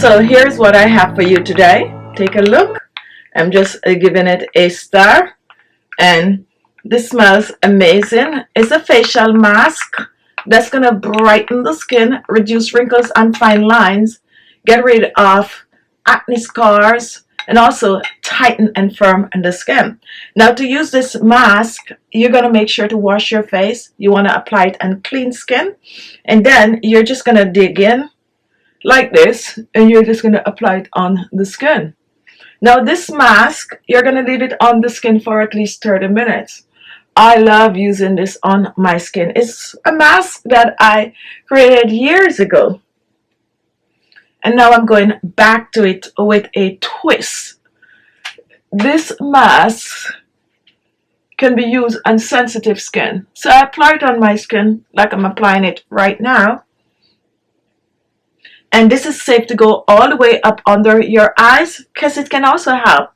So here's what I have for you today. Take a look. I'm just giving it a star, and this smells amazing. It's a facial mask that's gonna brighten the skin, reduce wrinkles and fine lines, get rid of acne scars, and also tighten and firm the skin. Now, to use this mask, you're gonna make sure to wash your face. You want to apply it on clean skin, and then you're just gonna dig in like this, and you're just gonna apply it on the skin. Now, this mask, you're gonna leave it on the skin for at least 30 minutes. I love using this on my skin. It's a mask that I created years ago, and now I'm going back to it with a twist. This mask can be used on sensitive skin, so I apply it on my skin like I'm applying it right now. And this is safe to go all the way up under your eyes, because it can also help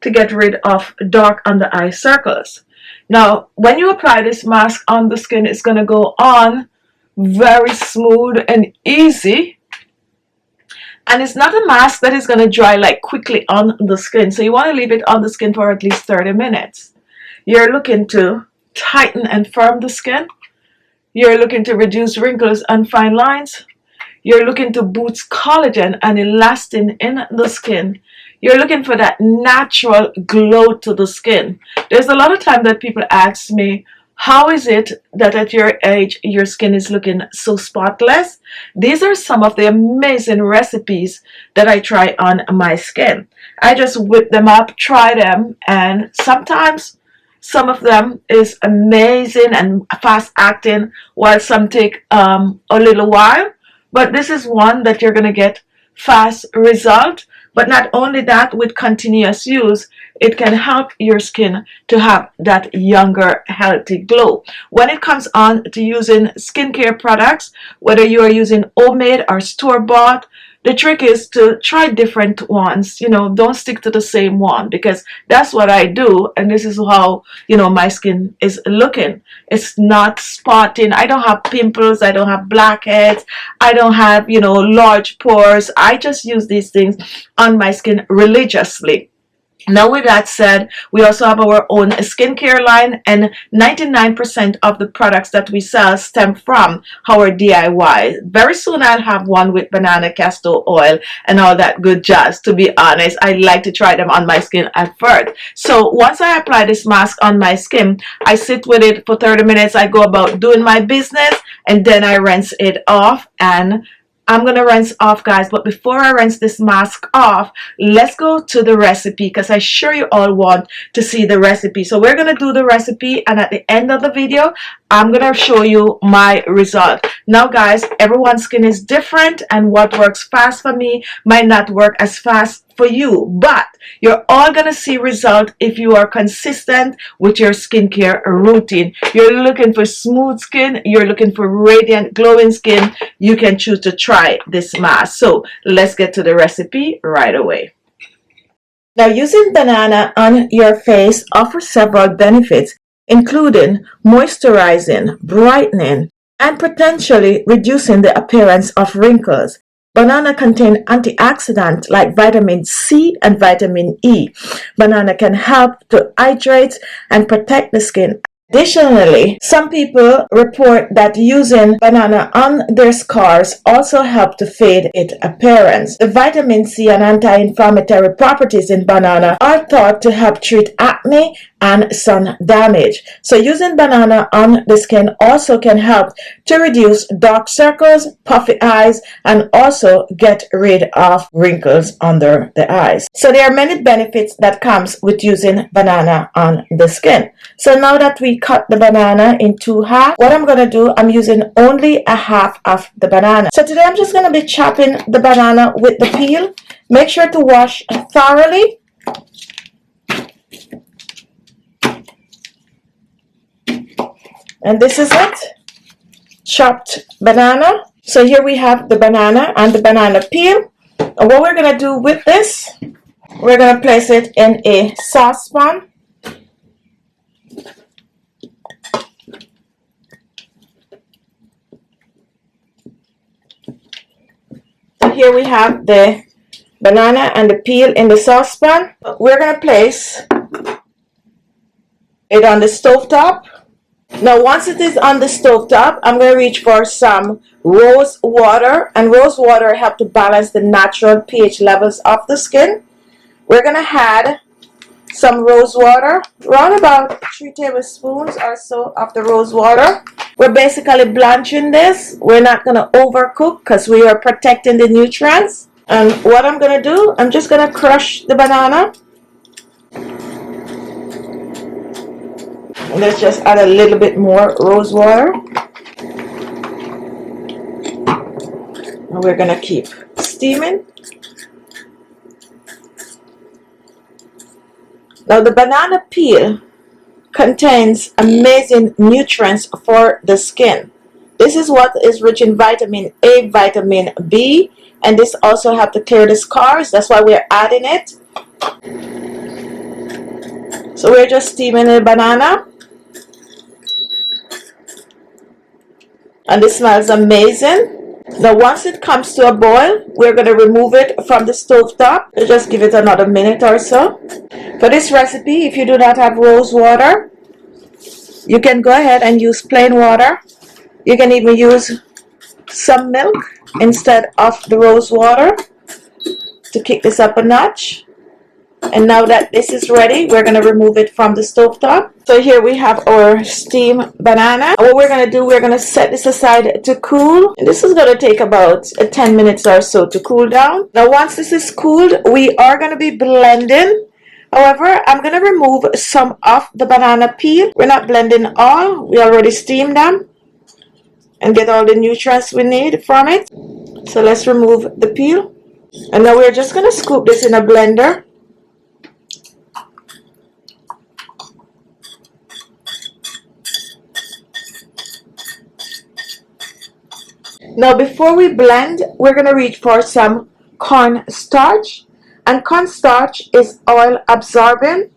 to get rid of dark under eye circles. Now, when you apply this mask on the skin, it's going to go on very smooth and easy. And it's not a mask that is going to dry like quickly on the skin. So you want to leave it on the skin for at least 30 minutes. You're looking to tighten and firm the skin. You're looking to reduce wrinkles and fine lines. You're looking to boost collagen and elastin in the skin. You're looking for that natural glow to the skin. There's a lot of time that people ask me, how is it that at your age your skin is looking so spotless? These are some of the amazing recipes that I try on my skin. I just whip them up, try them, and sometimes some of them is amazing and fast acting, while some take a little while. But this is one that you're going to get fast result. But not only that, with continuous use, it can help your skin to have that younger, healthy glow. When it comes on to using skincare products, whether you are using homemade or store-bought, the trick is to try different ones. Don't stick to the same one, because that's what I do, and this is how my skin is looking. It's not spotting. I don't have pimples. I don't have blackheads. I don't have large pores. I just use these things on my skin religiously. Now, with that said, we also have our own skincare line, and 99% of the products that we sell stem from our DIY. Very soon I'll have one with banana castor oil and all that good jazz. To be honest, I like to try them on my skin at first. So once I apply this mask on my skin, I sit with it for 30 minutes. I go about doing my business, and then I rinse it off. And I'm going to rinse off, guys, but before I rinse this mask off, let's go to the recipe, because I'm sure you all want to see the recipe. So we're going to do the recipe, and at the end of the video, I'm going to show you my result. Now, guys, everyone's skin is different, and what works fast for me might not work as fast for you, but you're all gonna see result if you are consistent with your skincare routine. You're looking for smooth skin, you're looking for radiant, glowing skin, you can choose to try this mask. So let's get to the recipe right away. Now, using banana on your face offers several benefits, including moisturizing, brightening, and potentially reducing the appearance of wrinkles. Banana contains antioxidants like vitamin C and vitamin E. Banana can help to hydrate and protect the skin. Additionally, some people report that using banana on their scars also help to fade its appearance. The vitamin C and anti-inflammatory properties in banana are thought to help treat acne and sun damage. So using banana on the skin also can help to reduce dark circles, puffy eyes, and also get rid of wrinkles under the eyes. So there are many benefits that comes with using banana on the skin. So now that we cut the banana in two halves, what I'm going to do, I'm using only a half of the banana. So today I'm just going to be chopping the banana with the peel. Make sure to wash thoroughly. And this is it, chopped banana. So here we have the banana and the banana peel. And what we're going to do with this, we're going to place it in a saucepan. Here we have the banana and the peel in the saucepan. We're going to place it on the stove top. Now once it is on the stove top, I'm going to reach for some rose water, and rose water help to balance the natural pH levels of the skin. We're going to add some rose water, around about 3 tablespoons or so of the rose water. We're basically blanching this. We're not going to overcook because we are protecting the nutrients. And what I'm going to do, I'm just going to crush the banana. And let's just add a little bit more rose water. And we're going to keep steaming. Now the banana peel contains amazing nutrients for the skin. This is what is rich in vitamin A, vitamin B, and this also helps to clear the scars. That's why we're adding it. So we're just steaming the banana. And this smells amazing. Now once it comes to a boil, we're going to remove it from the stove top. Just give it another minute or so. For this recipe, if you do not have rose water, you can go ahead and use plain water. You can even use some milk instead of the rose water to kick this up a notch. And now that this is ready, we're going to remove it from the stove top. So here we have our steamed banana. What we're going to do, we're going to set this aside to cool. And this is going to take about 10 minutes or so to cool down. Now once this is cooled, we are going to be blending. However, I'm going to remove some of the banana peel. We're not blending all. We already steamed them and get all the nutrients we need from it. So let's remove the peel. And now we're just going to scoop this in a blender. Now before we blend, we're going to reach for some cornstarch. And cornstarch is oil absorbing.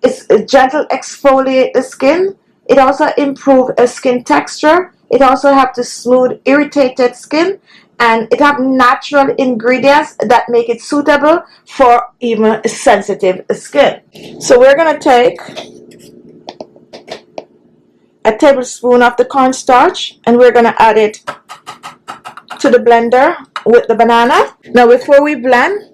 It's a gentle exfoliate the skin. It also improves skin texture. It also helps to smooth irritated skin. And it has natural ingredients that make it suitable for even sensitive skin. So we're going to take a tablespoon of the cornstarch and we're going to add it to the blender with the banana. Now before we blend,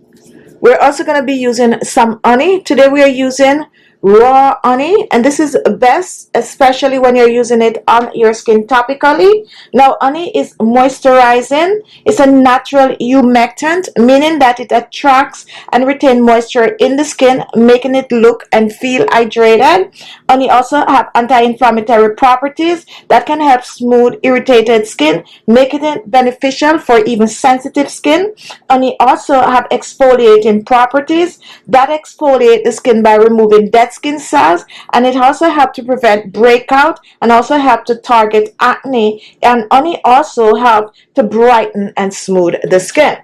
we're also going to be using some honey. Today we are using raw honey, and this is best especially when you're using it on your skin topically. Now honey is moisturizing. It's a natural humectant, meaning that it attracts and retains moisture in the skin, making it look and feel hydrated. Honey also have anti-inflammatory properties that can help smooth irritated skin, making it beneficial for even sensitive skin. Honey also have exfoliating properties that exfoliate the skin by removing dead skin cells, and it also helps to prevent breakout and also help to target acne. And honey also helps to brighten and smooth the skin.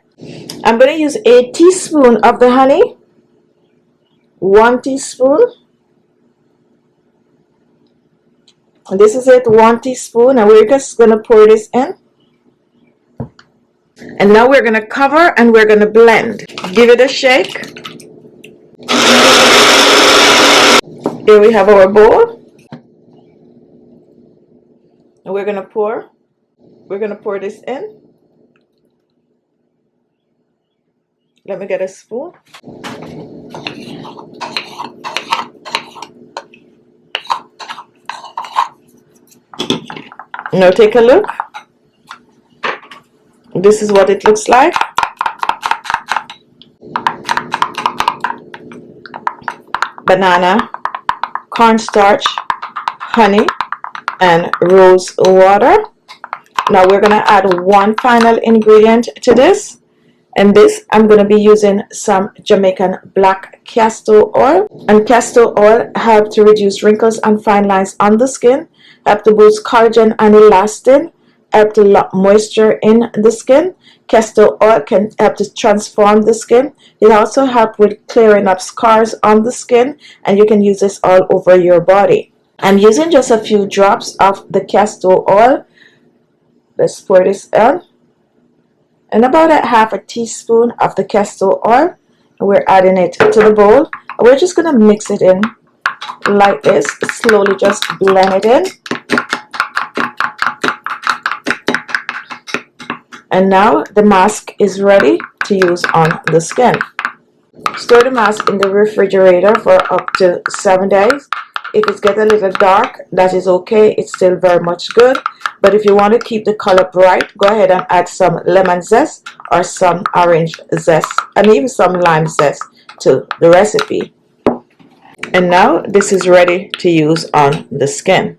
I'm going to use a teaspoon of the honey, 1 teaspoon. And this is it, 1 teaspoon, and we're just going to pour this in. And now we're going to cover and we're going to blend. Give it a shake. Here we have our bowl. And we're going to pour. We're going to pour this in. Let me get a spoon. Now take a look. This is what it looks like. Banana, cornstarch, honey, and rose water. Now we're going to add one final ingredient to this. And this, I'm going to be using some Jamaican black castor oil. And castor oil helps to reduce wrinkles and fine lines on the skin, help to boost collagen and elastin, help to lock moisture in the skin. Castor oil can help to transform the skin. It also helps with clearing up scars on the skin, and you can use this all over your body. I'm using just a few drops of the castor oil. Let's pour this in. and about a half a teaspoon of the castor oil. We're adding it to the bowl. We're just going to mix it in like this, slowly just blend it in. And now the mask is ready to use on the skin. Store the mask in the refrigerator for up to 7 days. If it's get a little dark, that is okay. It's still very much good. But if you want to keep the color bright, go ahead and add some lemon zest or some orange zest and even some lime zest to the recipe. And now this is ready to use on the skin.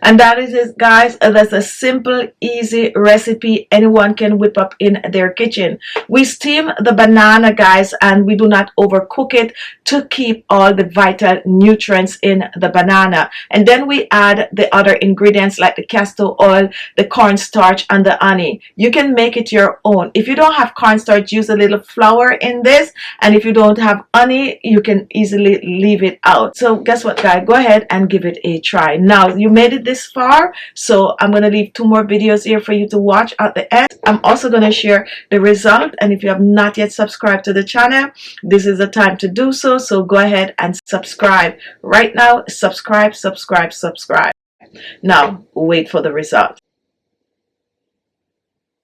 And that is it, guys. That's a simple, easy recipe anyone can whip up in their kitchen. We steam the banana, guys, and we do not overcook it to keep all the vital nutrients in the banana. And then we add the other ingredients like the castor oil, the cornstarch, and the honey. You can make it your own. If you don't have cornstarch, use a little flour in this. And if you don't have honey, you can easily leave it out. So guess what, guys? Go ahead and give it a try. Now, you made it this far, so I'm going to leave 2 more videos here for you to watch at the end. I'm also going to share the result, and if you have not yet subscribed to the channel, this is the time to do so. So go ahead and subscribe right now. Subscribe. Now wait for the result.